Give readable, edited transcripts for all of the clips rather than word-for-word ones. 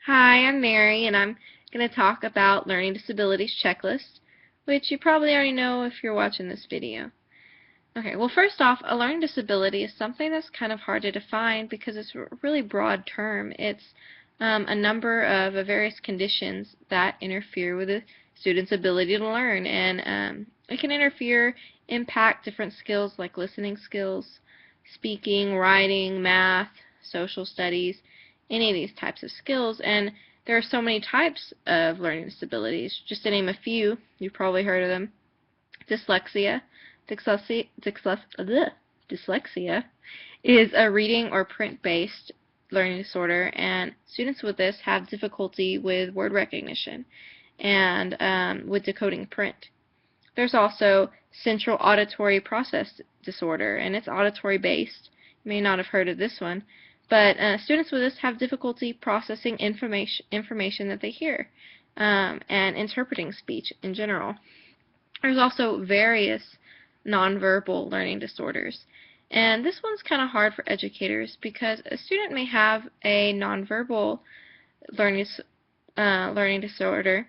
Hi, I'm Mary, and I'm going to talk about Learning Disabilities Checklist, which you probably already know if you're watching this video. Okay, well, first off, a learning disability is something that's kind of hard to define because it's a really broad term. It's a number of various conditions that interfere with a student's ability to learn, and it can impact different skills like listening skills, speaking, writing, math, social studies, any of these types of skills. And there are so many types of learning disabilities. Just to name a few, you've probably heard of them. Dyslexia. Dyslexia is a reading or print-based learning disorder, and students with this have difficulty with word recognition and with decoding print. There's also central auditory process disorder, and it's auditory based. You may not have heard of this one, but students with this have difficulty processing information that they hear and interpreting speech in general. There's also various nonverbal learning disorders, and this one's kind of hard for educators because a student may have a nonverbal learning disorder,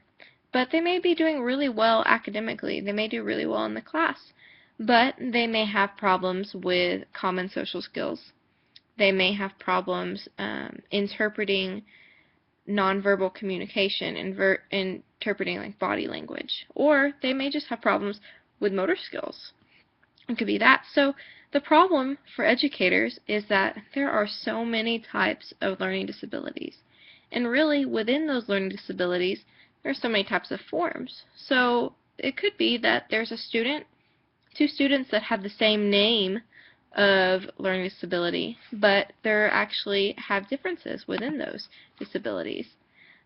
but they may be doing really well academically. They may do really well in the class, but they may have problems with common social skills. They may have problems interpreting nonverbal communication, interpreting like body language, or they may just have problems with motor skills. It could be that. So the problem for educators is that there are so many types of learning disabilities. And really, within those learning disabilities, there are so many types of forms. So it could be that there's two students that have the same name of learning disability, but they actually have differences within those disabilities.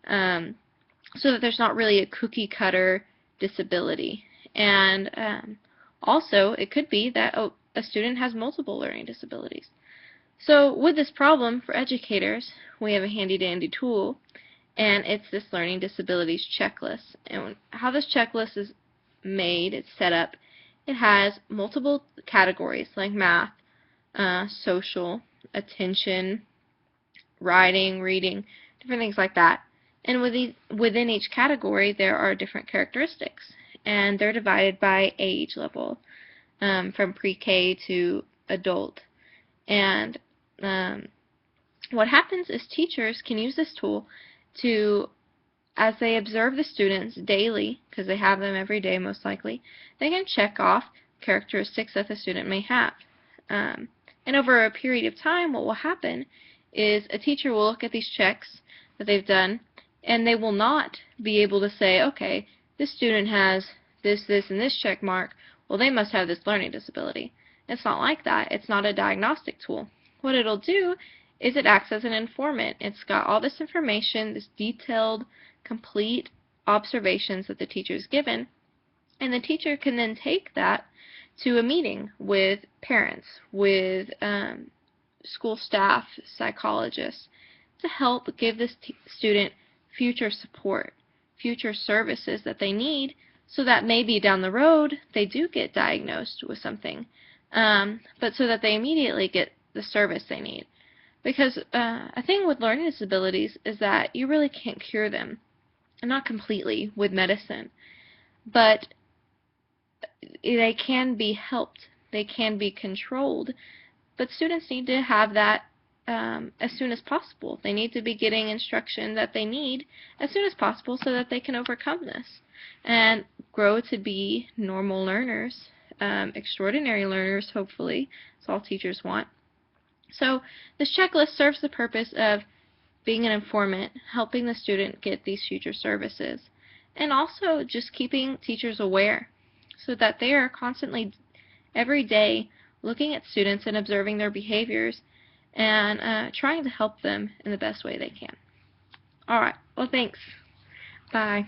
So that there's not really a cookie cutter disability. And also, it could be that a student has multiple learning disabilities. So with this problem, for educators, we have a handy-dandy tool, and it's this Learning Disabilities Checklist. And how this checklist is made, it's set up, it has multiple categories like math, social, attention, writing, reading, different things like that. And within each category, there are different characteristics, and they're divided by age level, from pre-K to adult. And what happens is teachers can use this tool to, as they observe the students daily, because they have them every day most likely, they can check off characteristics that the student may have. And over a period of time, what will happen is a teacher will look at these checks that they've done, and they will not be able to say, okay, this student has this, and this check mark, well, they must have this learning disability. It's not like that. It's not a diagnostic tool. What it'll do is it acts as an informant. It's got all this information, this detailed, complete observations that the teacher's given, and the teacher can then take that to a meeting with parents, with school staff, psychologists, to help give this student future support, future services that they need, so that maybe down the road they do get diagnosed with something, but so that they immediately get the service they need. Because a thing with learning disabilities is that you really can't cure them, not completely with medicine, but they can be helped, they can be controlled, but students need to have that as soon as possible. They need to be getting instruction that they need as soon as possible so that they can overcome this and grow to be normal learners, extraordinary learners, hopefully. That's all teachers want. So this checklist serves the purpose of being an informant, helping the student get these future services, and also just keeping teachers aware so that they are constantly, every day, looking at students and observing their behaviors and trying to help them in the best way they can. Alright, well, thanks. Bye.